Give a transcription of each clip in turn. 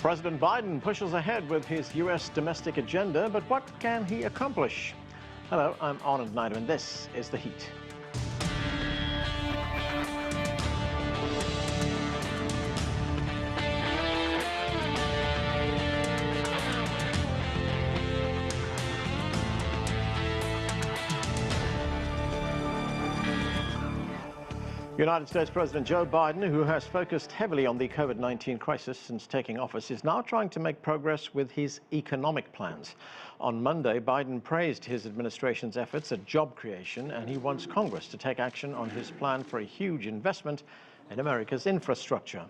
President Biden pushes ahead with his U.S. domestic agenda, but what can he accomplish? Hello, I'm Arnold Naidu, and this is The Heat. United States President Joe Biden, who has focused heavily on the COVID-19 crisis since taking office, is now trying to make progress with his economic plans. On Monday, Biden praised his administration's efforts at job creation, and he wants Congress to take action on his plan for a huge investment in America's infrastructure.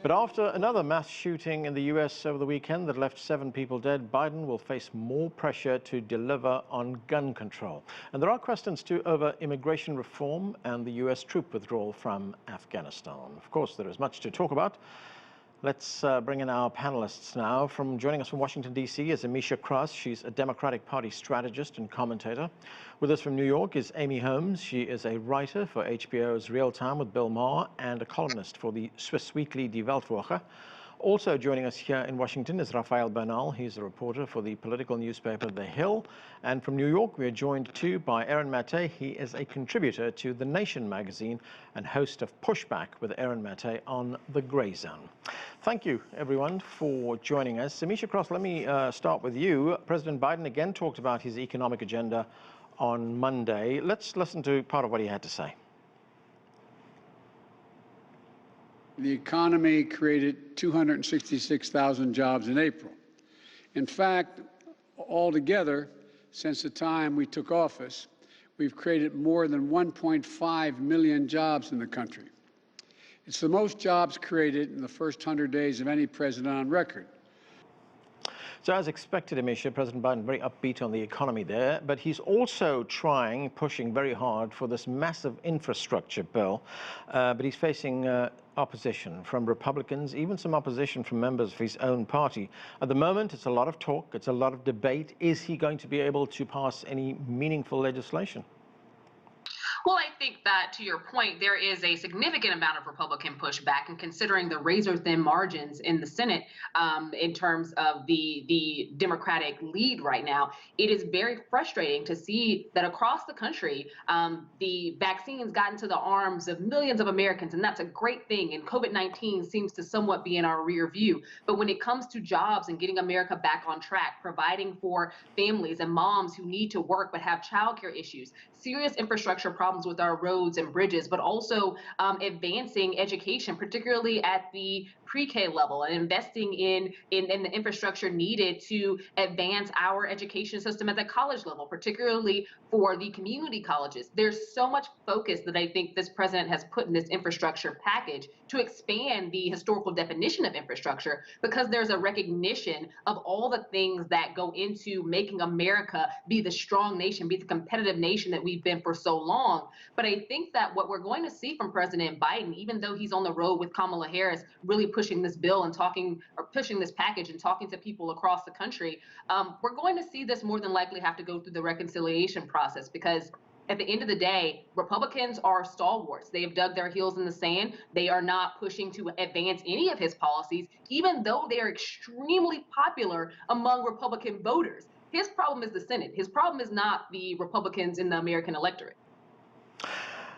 But after another mass shooting in the U.S. over the weekend that left 7 people dead, Biden will face more pressure to deliver on gun control. And there are questions too over immigration reform and the U.S. troop withdrawal from Afghanistan. Of course, there is much to talk about. Let's bring in our panelists now. Joining us from Washington, D.C. is Ameshia Cross. She's a Democratic Party strategist and commentator. With us from New York is Amy Holmes. She is a writer for HBO's Real Time with Bill Maher and a columnist for the Swiss weekly Die Weltwoche. Also joining us here in Washington is Rafael Bernal. He's a reporter for the political newspaper The Hill. And from New York, we are joined too by Aaron Maté. He is a contributor to The Nation magazine and host of Pushback with Aaron Maté on the Grayzone. Thank you, everyone, for joining us. Ameshia Cross, let me start with you. President Biden again talked about his economic agenda on Monday. Let's listen to part of what he had to say. The economy created 266,000 jobs in April. In fact, altogether, since the time we took office, we've created more than 1.5 million jobs in the country. It's the most jobs created in the first 100 days of any president on record. So as expected, Ameshia, President Biden very upbeat on the economy there, but he's also pushing very hard for this massive infrastructure bill, but he's facing opposition from Republicans, even some opposition from members of his own party. At the moment, it's a lot of talk, it's a lot of debate. Is he going to be able to pass any meaningful legislation? Well, I think that, to your point, there is a significant amount of Republican pushback, and considering the razor-thin margins in the Senate in terms of the Democratic lead right now, it is very frustrating to see that across the country, the vaccines got into the arms of millions of Americans, and that's a great thing, and COVID-19 seems to somewhat be in our rear view. But when it comes to jobs and getting America back on track, providing for families and moms who need to work but have childcare issues, serious infrastructure problems with our roads and bridges, but also advancing education, particularly at the pre-K level, and investing in the infrastructure needed to advance our education system at the college level, particularly for the community colleges. There's so much focus that I think this president has put in this infrastructure package to expand the historical definition of infrastructure, because there's a recognition of all the things that go into making America be the strong nation, be the competitive nation that we've been for so long. But I think that what we're going to see from President Biden, even though he's on the road with Kamala Harris, really pushing this bill and pushing this package and talking to people across the country, we're going to see this more than likely have to go through the reconciliation process, because at the end of the day, Republicans are stalwarts. They have dug their heels in the sand. They are not pushing to advance any of his policies, even though they are extremely popular among Republican voters. His problem is the Senate. His problem is not the Republicans in the American electorate.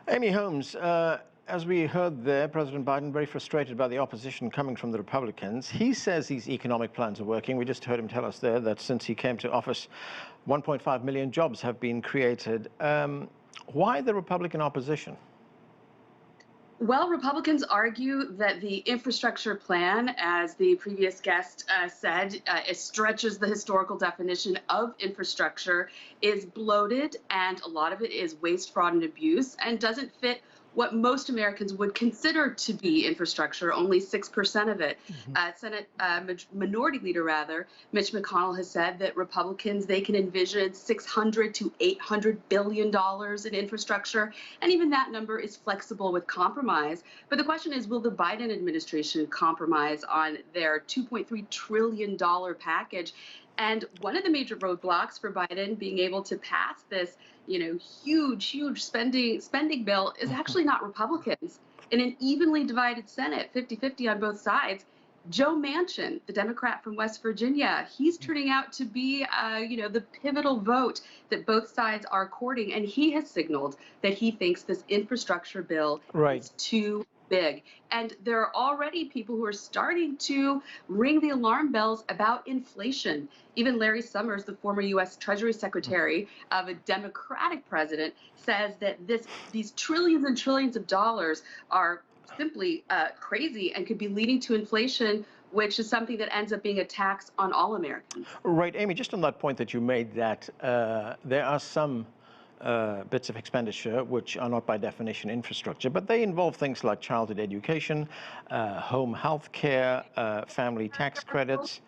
Amy Holmes, as we heard there, President Biden very frustrated by the opposition coming from the Republicans. He says these economic plans are working. We just heard him tell us there that since he came to office, 1.5 million jobs have been created. Why the Republican opposition? Well, Republicans argue that the infrastructure plan, as the previous guest said, it stretches the historical definition of infrastructure, is bloated, and a lot of it is waste, fraud, and abuse, and doesn't fit what most Americans would consider to be infrastructure, only 6% of it. Senate Minority Leader, Mitch McConnell has said that Republicans, they can envision $600 to $800 billion in infrastructure, and even that number is flexible with compromise. But the question is, will the Biden administration compromise on their $2.3 trillion package? And one of the major roadblocks for Biden being able to pass this, huge spending bill is actually not Republicans. In an evenly divided Senate, 50-50 on both sides, Joe Manchin, the Democrat from West Virginia, he's turning out to be, the pivotal vote that both sides are courting, and he has signaled that he thinks this infrastructure bill Right. is too big. And there are already people who are starting to ring the alarm bells about inflation. Even Larry Summers, the former U.S. Treasury Secretary of a Democratic president, says that these trillions and trillions of dollars are simply crazy and could be leading to inflation, which is something that ends up being a tax on all Americans. Right, Amy, just on that point that you made, that there are some bits of expenditure which are not by definition infrastructure, but they involve things like childhood education, home health care, family tax credits.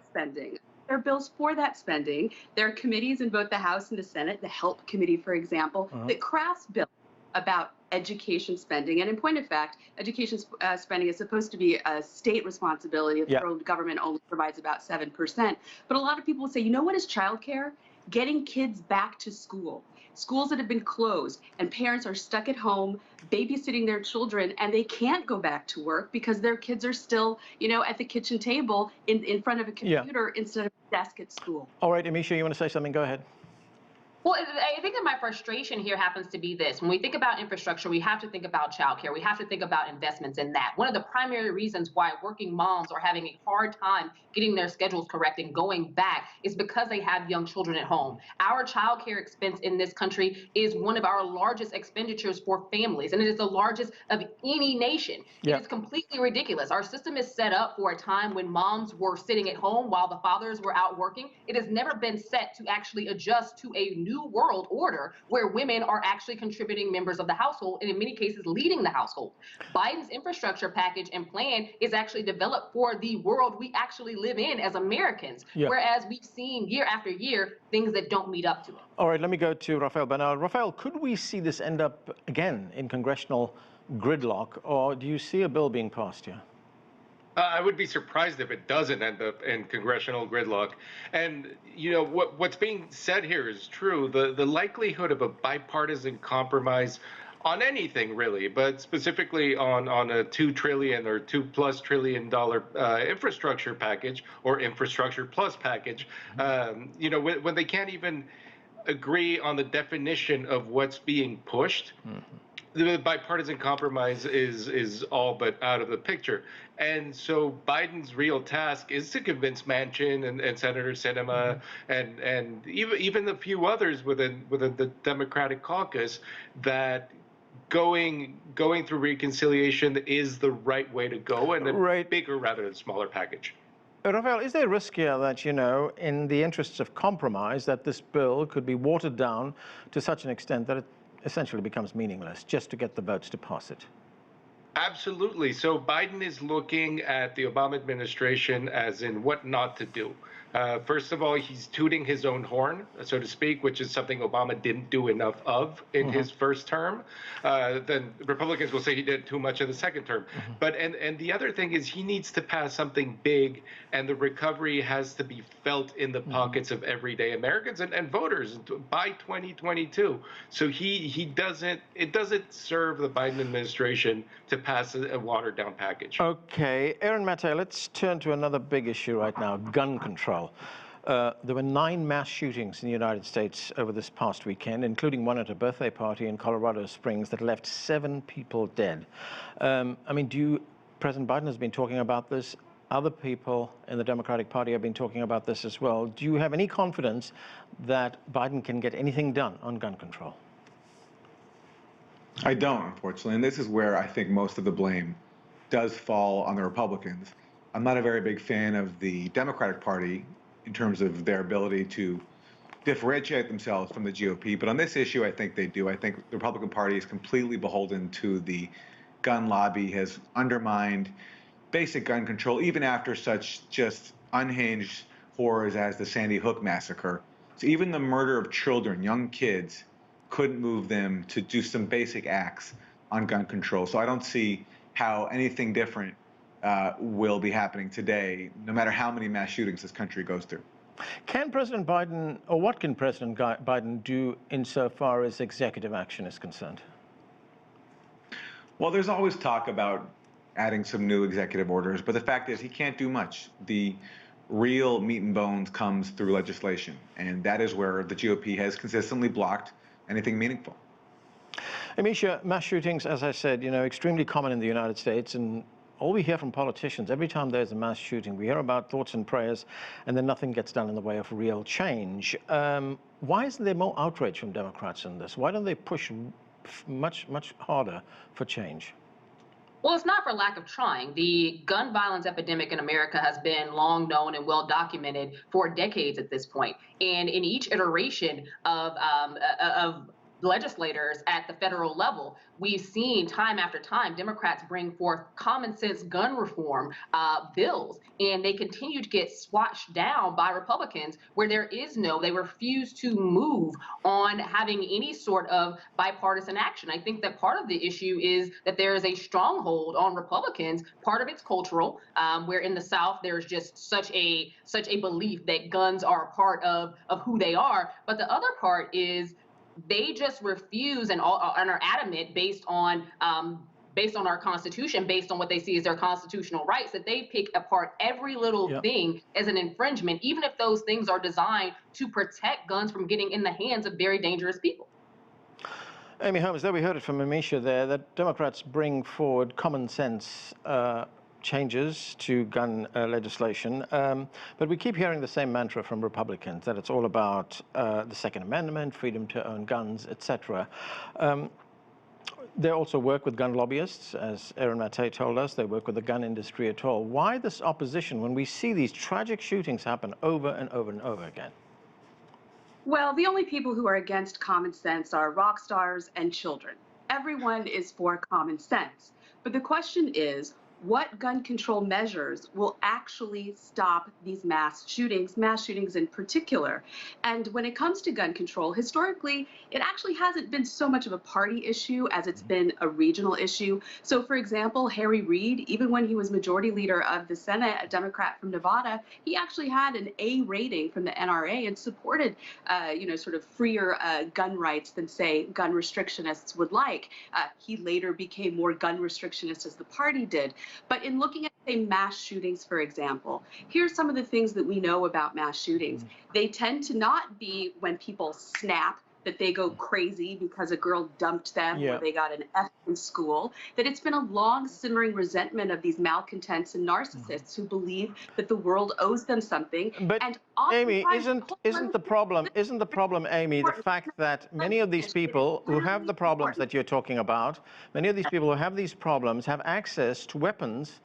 Spending. There are bills for that spending. There are committees in both the House and the Senate, the HELP committee, for example, that crafts bills about education spending. And in point of fact, education spending is supposed to be a state responsibility. The federal government only provides about 7%. But a lot of people will say, you know what is childcare? Getting kids back to school. Schools that have been closed and parents are stuck at home babysitting their children, and they can't go back to work because their kids are still, at the kitchen table in front of a computer instead of a desk at school. All right, Ameshia, you want to say something? Go ahead. Well, I think that my frustration here happens to be this. When we think about infrastructure, we have to think about childcare. We have to think about investments in that. One of the primary reasons why working moms are having a hard time getting their schedules correct and going back is because they have young children at home. Our childcare expense in this country is one of our largest expenditures for families, and it is the largest of any nation. It is completely ridiculous. Our system is set up for a time when moms were sitting at home while the fathers were out working. It has never been set to actually adjust to a new world order where women are actually contributing members of the household and in many cases leading the household. Biden's infrastructure package and plan is actually developed for the world we actually live in as Americans, whereas we've seen year after year things that don't meet up to it. All right, let me go to Rafael Bernal. Rafael, could we see this end up again in congressional gridlock, or do you see a bill being passed here? I would be surprised if it doesn't end up in congressional gridlock. And, what's being said here is true. The likelihood of a bipartisan compromise on anything, really, but specifically on a $2 trillion or $2+ trillion infrastructure package or infrastructure plus package, when they can't even agree on the definition of what's being pushed, the bipartisan compromise is all but out of the picture. And so Biden's real task is to convince Manchin and Senator Sinema and even a few others within the Democratic caucus that going through reconciliation is the right way to go, and a bigger rather than smaller package. Rafael, is there a risk here that, in the interests of compromise, that this bill could be watered down to such an extent that it essentially becomes meaningless just to get the votes to pass it? Absolutely. So Biden is looking at the Obama administration as in what not to do. First of all, he's tooting his own horn, so to speak, which is something Obama didn't do enough of in his first term. Then Republicans will say he did too much in the second term. But and the other thing is he needs to pass something big, and the recovery has to be felt in the pockets of everyday Americans and voters by 2022. So it doesn't serve the Biden administration to pass a watered down package. Okay, Aaron Maté, let's turn to another big issue right now, gun control. There were 9 mass shootings in the United States over this past weekend, including one at a birthday party in Colorado Springs that left 7 people dead. President Biden has been talking about this. Other people in the Democratic Party have been talking about this as well. Do you have any confidence that Biden can get anything done on gun control? I don't, unfortunately, and this is where I think most of the blame does fall on the Republicans. I'm not a very big fan of the Democratic Party in terms of their ability to differentiate themselves from the GOP, but on this issue, I think they do. I think the Republican Party is completely beholden to the gun lobby, has undermined basic gun control, even after such just unhinged horrors as the Sandy Hook massacre. So even the murder of children, young kids, couldn't move them to do some basic acts on gun control. So I don't see how anything different will be happening today, no matter how many mass shootings this country goes through. Can President Biden, or what can President Biden do insofar as executive action is concerned? Well, there's always talk about adding some new executive orders. But the fact is, he can't do much. The real meat and bones comes through legislation, and that is where the GOP has consistently blocked anything meaningful. Ameshia, mass shootings, as I said, extremely common in the United States, and all we hear from politicians, every time there's a mass shooting, we hear about thoughts and prayers, and then nothing gets done in the way of real change. Why isn't there more outrage from Democrats in this? Why don't they push much harder for change? Well, it's not for lack of trying. The gun violence epidemic in America has been long known and well documented for decades at this point. And in each iteration of legislators at the federal level, we've seen time after time Democrats bring forth common sense gun reform bills, and they continue to get swatched down by Republicans where they refuse to move on having any sort of bipartisan action. I think that part of the issue is that there is a stronghold on Republicans. Part of it's cultural, where in the South there's just such a belief that guns are a part of who they are. But the other part is they just refuse and are adamant based on our Constitution, based on what they see as their constitutional rights, that they pick apart every little thing as an infringement, even if those things are designed to protect guns from getting in the hands of very dangerous people. Amy Holmes, there we heard it from Ameshia there, that Democrats bring forward common sense changes to gun legislation, but we keep hearing the same mantra from Republicans, that it's all about the Second Amendment, freedom to own guns, etc. They also work with gun lobbyists, as Erin Mattei told us. They work with the gun industry at all. Why this opposition when we see these tragic shootings happen over and over and over again? Well, the only people who are against common sense are rock stars and children. Everyone is for common sense. But the question is, what gun control measures will actually stop these mass shootings in particular? And when it comes to gun control, historically, it actually hasn't been so much of a party issue as it's been a regional issue. So, for example, Harry Reid, even when he was majority leader of the Senate, a Democrat from Nevada, he actually had an A rating from the NRA and supported, sort of freer gun rights than, say, gun restrictionists would like. He later became more gun restrictionist as the party did. But in looking at, say, mass shootings, for example, here's some of the things that we know about mass shootings. They tend to not be when people snap, that they go crazy because a girl dumped them or they got an F in school, that it's been a long simmering resentment of these malcontents and narcissists who believe that the world owes them something. But and Amy, isn't the problem, Amy, the fact that many of these people who have the problems that you're talking about, many of these people who have these problems have access to weapons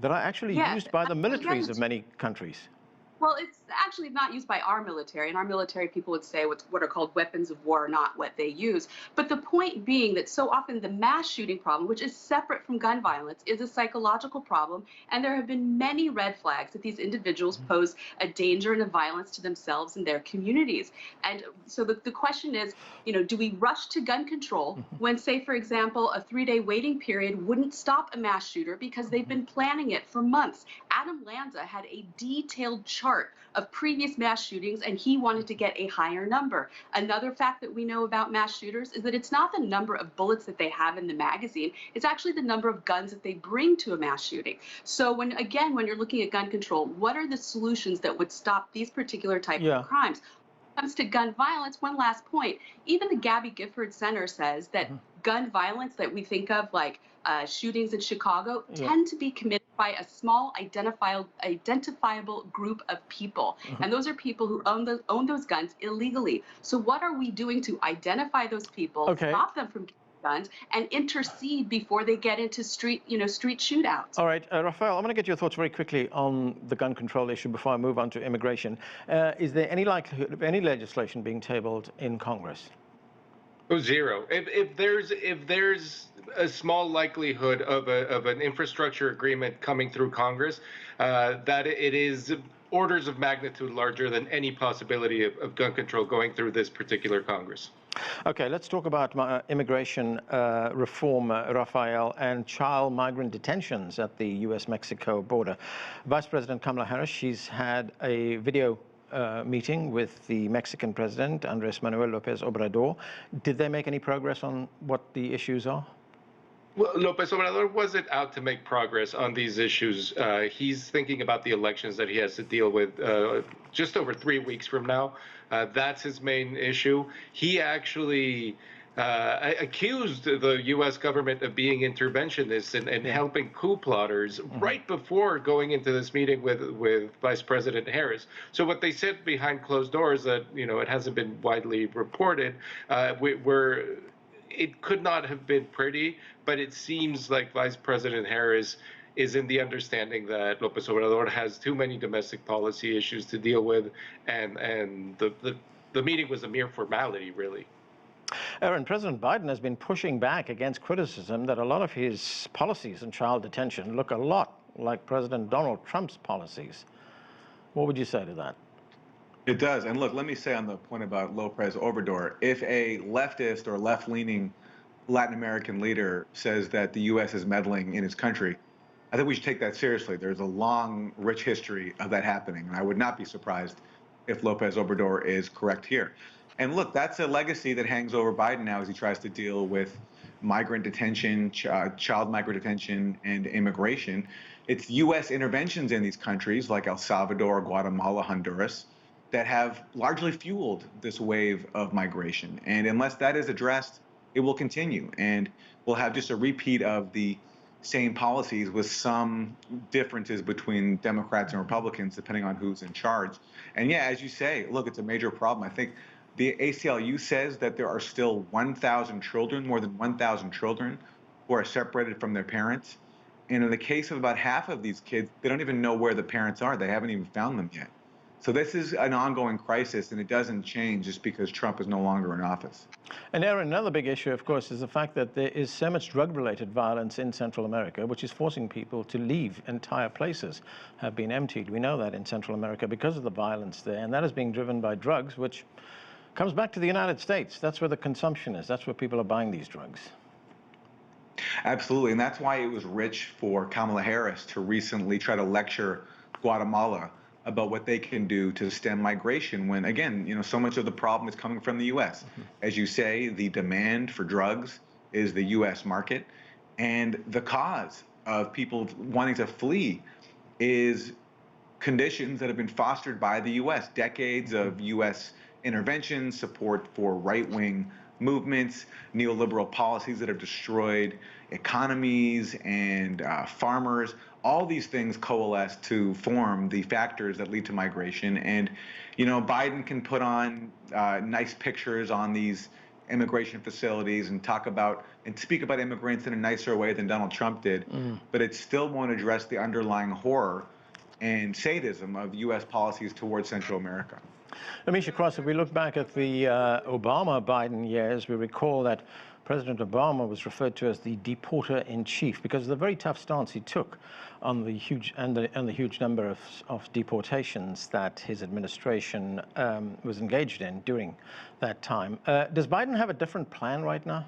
that are actually used by the militaries of many countries? Well, it's actually not used by our military, and our military people would say what are called weapons of war are not what they use. But the point being that so often the mass shooting problem, which is separate from gun violence, is a psychological problem, and there have been many red flags that these individuals pose a danger and a violence to themselves and their communities. And so the question is, do we rush to gun control when, say, for example, a 3-day waiting period wouldn't stop a mass shooter because they've been planning it for months? Adam Lanza had a detailed chart of previous mass shootings, and he wanted to get a higher number. Another fact that we know about mass shooters is that it's not the number of bullets that they have in the magazine, it's actually the number of guns that they bring to a mass shooting. So when you're looking at gun control, what are the solutions that would stop these particular type of crimes? When it comes to gun violence, one last point, even the Gabby Gifford Center says that gun violence that we think of, like shootings in Chicago, tend to be committed by a small identifiable group of people. And those are people who own those guns illegally. So what are we doing to identify those people, stop them from getting guns, and intercede before they get into street shootouts? All right, Rafael, I'm going to get your thoughts very quickly on the gun control issue before I move on to immigration. Is there any likelihood of any legislation being tabled in Congress? Oh, zero. If there's a small likelihood of an infrastructure agreement coming through Congress, that it is orders of magnitude larger than any possibility of gun control going through this particular Congress. Okay, let's talk about immigration reform, Rafael, and child migrant detentions at the U.S.-Mexico border. Vice President Kamala Harris, she's had a video meeting with the Mexican president, Andrés Manuel López Obrador. Did they make any progress on what the issues are? Well, Lopez Obrador wasn't out to make progress on these issues. He's thinking about the elections that he has to deal with just over 3 weeks from now. That's his main issue. He actually accused the U.S. government of being interventionist and helping coup plotters right before going into this meeting with Vice President Harris. So what they said behind closed doors that, it hasn't been widely reported, it could not have been pretty, but it seems like Vice President Harris is in the understanding that Lopez Obrador has too many domestic policy issues to deal with, and the meeting was a mere formality, really. Aaron, President Biden has been pushing back against criticism that a lot of his policies on child detention look a lot like President Donald Trump's policies. What would you say to that? It does. And look, let me say on the point about Lopez Obrador, if a leftist or left-leaning Latin American leader says that the U.S. is meddling in his country, I think we should take that seriously. There's a long, rich history of that happening, and I would not be surprised if Lopez Obrador is correct here. And look, that's a legacy that hangs over Biden now as he tries to deal with migrant detention, child migrant detention, and immigration. It's U.S. interventions in these countries like El Salvador, Guatemala, Honduras, that have largely fueled this wave of migration. And unless that is addressed, it will continue. And we'll have just a repeat of the same policies with some differences between Democrats and Republicans, depending on who's in charge. And yeah, as you say, look, it's a major problem. I think the ACLU says that there are still 1,000 children, more than 1,000 children, who are separated from their parents. And in the case of about half of these kids, they don't even know where the parents are. They haven't even found them yet. So this is an ongoing crisis, and it doesn't change just because Trump is no longer in office. And Aaron, another big issue, of course, is the fact that there is so much drug-related violence in Central America, which is forcing people to leave. Entire places have been emptied. We know that in Central America because of the violence there, and that is being driven by drugs, which comes back to the United States. That's where the consumption is. That's where people are buying these drugs. Absolutely, and that's why it was rich for Kamala Harris to recently try to lecture Guatemala about what they can do to stem migration when, again, so much of the problem is coming from the U.S. As you say, the demand for drugs is the U.S. market, and the cause of people wanting to flee is conditions that have been fostered by the U.S. Decades of U.S. intervention, support for right-wing movements, neoliberal policies that have destroyed economies and farmers. All these things coalesce to form the factors that lead to migration. And, Biden can put on nice pictures on these immigration facilities and speak about immigrants in a nicer way than Donald Trump did, but it still won't address the underlying horror and sadism of U.S. policies towards Central America. Ameshia Cross, if we look back at the Obama-Biden years, we recall that President Obama was referred to as the deporter-in-chief because of the very tough stance he took on the huge number of deportations that his administration was engaged in during that time. Does Biden have a different plan right now?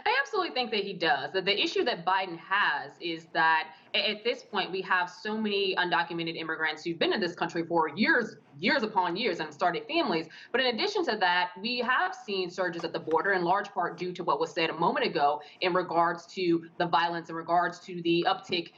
I absolutely think that he does. The issue that Biden has is that at this point, we have so many undocumented immigrants who've been in this country for years upon years and started families. But in addition to that, we have seen surges at the border, in large part due to what was said a moment ago in regards to the violence, in regards to the uptick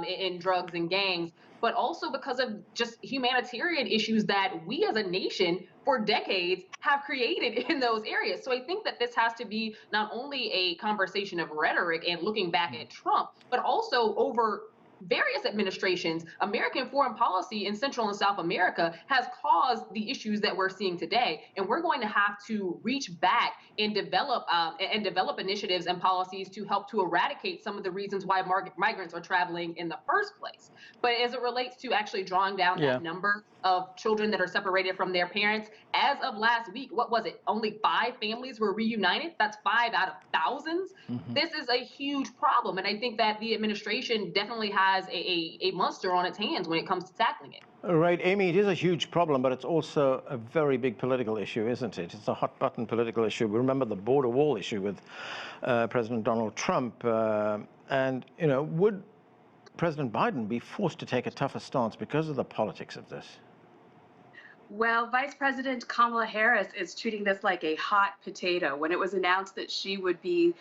in drugs and gangs, but also because of just humanitarian issues that we as a nation for decades have created in those areas. So I think that this has to be not only a conversation of rhetoric and looking back at Trump, but also over various administrations. American foreign policy in Central and South America has caused the issues that we're seeing today, and we're going to have to reach back and develop initiatives and policies to help to eradicate some of the reasons why migrants are traveling in the first place. But as it relates to actually drawing down that number of children that are separated from their parents, as of last week, what was it? Only 5 families were reunited. That's 5 out of thousands. This is a huge problem, and I think that the administration definitely has a monster on its hands when it comes to tackling it. Right, Amy, it is a huge problem, but it's also a very big political issue, isn't it? It's a hot-button political issue. We remember the border wall issue with President Donald Trump. And, would President Biden be forced to take a tougher stance because of the politics of this? Well, Vice President Kamala Harris is treating this like a hot potato. When it was announced that she would be,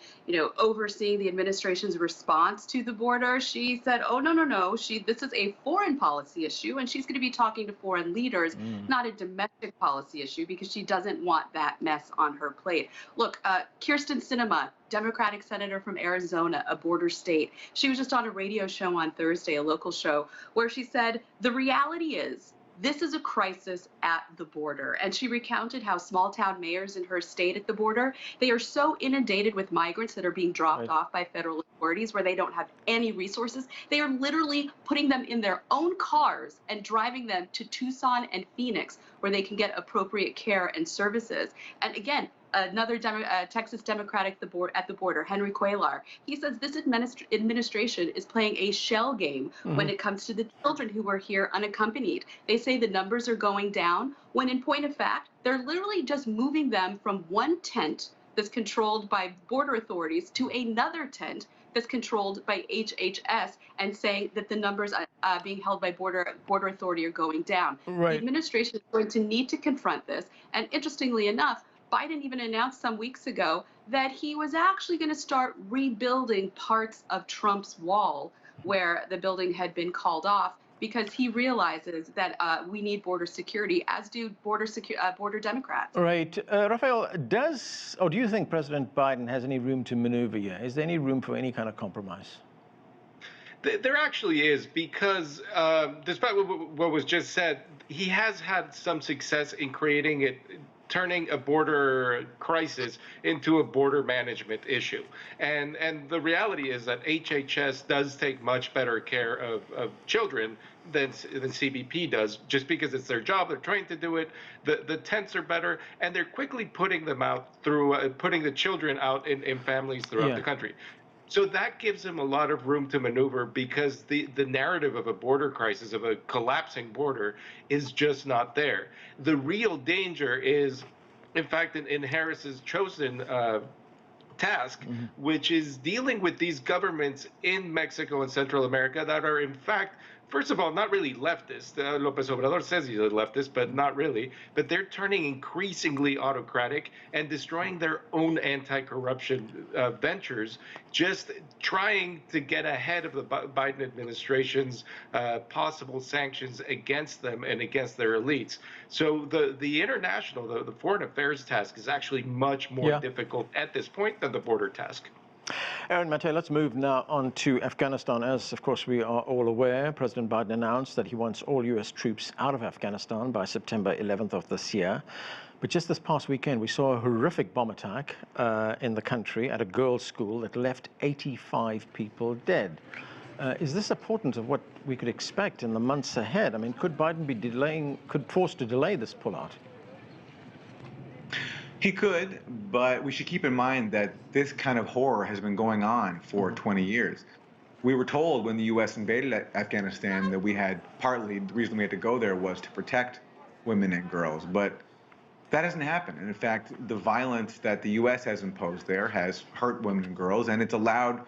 overseeing the administration's response to the border, she said, "Oh, no, no, no. This is a foreign policy issue, and she's going to be talking to foreign leaders, not a domestic policy issue, because she doesn't want that mess on her plate." Look, Kyrsten Sinema, Democratic senator from Arizona, a border state, she was just on a radio show on Thursday, a local show, where she said, "The reality is, this is a crisis at the border." And she recounted how small town mayors in her state at the border, they are so inundated with migrants that are being dropped off by federal authorities where they don't have any resources. They are literally putting them in their own cars and driving them to Tucson and Phoenix where they can get appropriate care and services. And again, another Texas Democrat at the border, Henry Cuellar, he says this administration is playing a shell game when it comes to the children who are here unaccompanied. They say the numbers are going down, when in point of fact, they're literally just moving them from one tent that's controlled by border authorities to another tent that's controlled by HHS, and saying that the numbers being held by border authority are going down. Right. The administration is going to need to confront this. And interestingly enough, Biden even announced some weeks ago that he was actually going to start rebuilding parts of Trump's wall where the building had been called off, because he realizes that we need border security, as do border Democrats. Right. Rafael, do you think President Biden has any room to maneuver here? Is there any room for any kind of compromise? There actually is, because despite what was just said, he has had some success in turning a border crisis into a border management issue. And the reality is that HHS does take much better care of children than CBP does, just because it's their job. They're trained to do it. The tents are better, and they're quickly putting them out through putting the children out in families throughout the country. So that gives him a lot of room to maneuver, because the narrative of a border crisis, of a collapsing border, is just not there. The real danger is, in fact, in Harris's chosen task, which is dealing with these governments in Mexico and Central America that are, in fact, first of all, not really leftist. López Obrador says he's a leftist, but not really. But they're turning increasingly autocratic and destroying their own anti-corruption ventures, just trying to get ahead of the Biden administration's possible sanctions against them and against their elites. So the international, the foreign affairs task is actually much more difficult at this point than the border task. Aaron Mate, let's move now on to Afghanistan. As, of course, we are all aware, President Biden announced that he wants all U.S. troops out of Afghanistan by September 11th of this year. But just this past weekend, we saw a horrific bomb attack in the country at a girls' school that left 85 people dead. Is this a portent of what we could expect in the months ahead? I mean, could Biden be forced to delay this pullout? He could, but we should keep in mind that this kind of horror has been going on for 20 years. We were told when the U.S. invaded Afghanistan that the reason we had to go there was to protect women and girls, but that hasn't happened. And in fact, the violence that the U.S. has imposed there has hurt women and girls, and it's allowed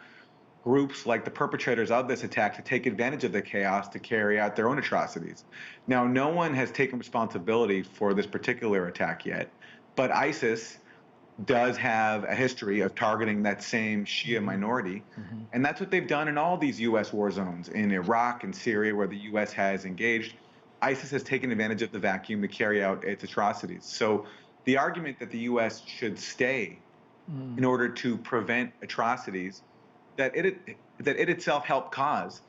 groups like the perpetrators of this attack to take advantage of the chaos to carry out their own atrocities. Now, no one has taken responsibility for this particular attack yet, but ISIS does have a history of targeting that same Shia minority. And that's what they've done in all these U.S. war zones, in Iraq and Syria, where the U.S. has engaged. ISIS has taken advantage of the vacuum to carry out its atrocities. So the argument that the U.S. should stay in order to prevent atrocities that it itself helped cause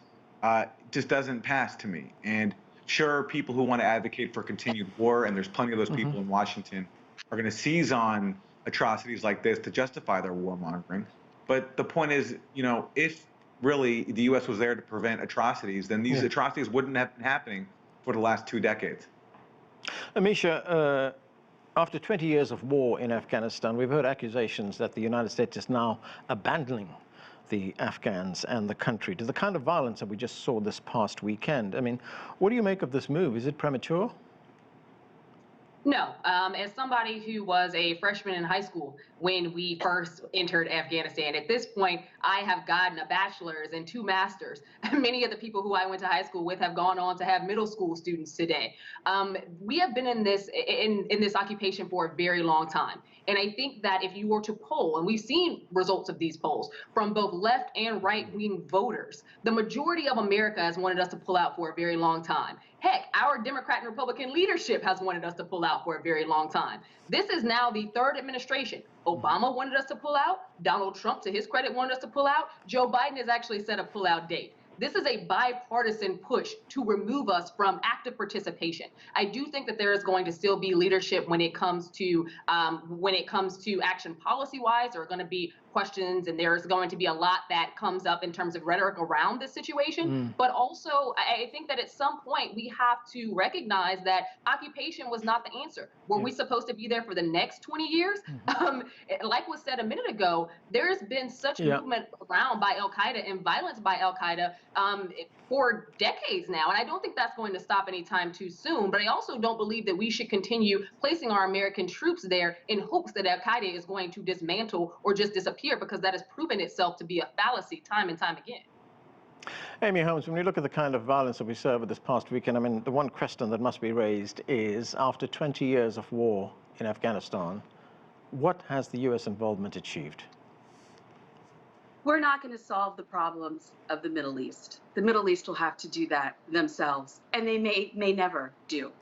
just doesn't pass to me. And sure, people who want to advocate for continued war, and there's plenty of those people in Washington, are going to seize on atrocities like this to justify their warmongering. But the point is, if really the U.S. was there to prevent atrocities, then these atrocities wouldn't have been happening for the last 2 decades. Ameshia, after 20 years of war in Afghanistan, we've heard accusations that the United States is now abandoning the Afghans and the country to the kind of violence that we just saw this past weekend. I mean, what do you make of this move? Is it premature? No, as somebody who was a freshman in high school when we first entered Afghanistan, at this point, I have gotten a bachelor's and 2 masters. Many of the people who I went to high school with have gone on to have middle school students today. We have been in this occupation for a very long time. And I think that if you were to poll, and we've seen results of these polls from both left and right wing voters, the majority of America has wanted us to pull out for a very long time. Heck, our Democrat and Republican leadership has wanted us to pull out for a very long time. This is now the 3rd administration. Obama wanted us to pull out. Donald Trump, to his credit, wanted us to pull out. Joe Biden has actually set a pullout date. This is a bipartisan push to remove us from active participation. I do think that there is going to still be leadership when it comes to action policy-wise. There are going to be questions, and there's going to be a lot that comes up in terms of rhetoric around this situation. But also, I think that at some point we have to recognize that occupation was not the answer. Were we supposed to be there for the next 20 years? Like was said a minute ago, there's been such movement around by al-Qaeda and violence by al-Qaeda for decades now. And I don't think that's going to stop anytime too soon. But I also don't believe that we should continue placing our American troops there in hopes that al-Qaeda is going to dismantle or just disappear, because that has proven itself to be a fallacy time and time again. Amy Holmes, when you look at the kind of violence that we saw over this past weekend, I mean, the one question that must be raised is, after 20 years of war in Afghanistan, what has the U.S. involvement achieved? We're not going to solve the problems of the Middle East. The Middle East will have to do that themselves, and they may never do.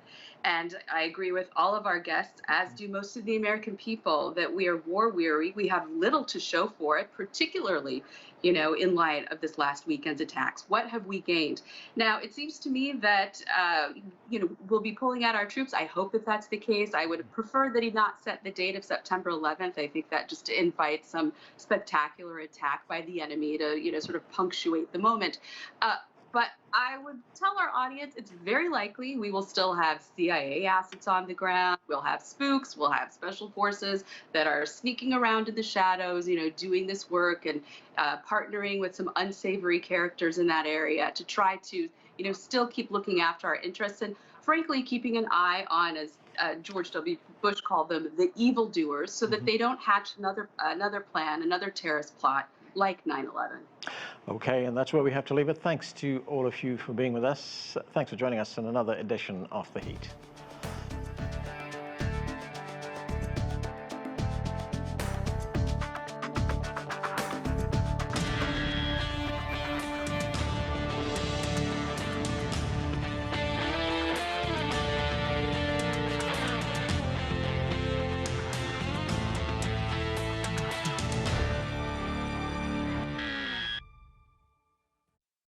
And I agree with all of our guests, as do most of the American people, that we are war weary. We have little to show for it, particularly, in light of this last weekend's attacks. What have we gained? Now, it seems to me that, we'll be pulling out our troops. I hope that that's the case. I would prefer that he not set the date of September 11th. I think that just invites some spectacular attack by the enemy to, sort of punctuate the moment. But I would tell our audience it's very likely we will still have CIA assets on the ground. We'll have spooks. We'll have special forces that are sneaking around in the shadows, doing this work and partnering with some unsavory characters in that area to try to, still keep looking after our interests and, frankly, keeping an eye on, as George W. Bush called them, the evildoers, so that they don't hatch another plan, another terrorist plot like 9/11. Okay, and that's where we have to leave it. Thanks to all of you for being with us. Thanks for joining us in another edition of The Heat.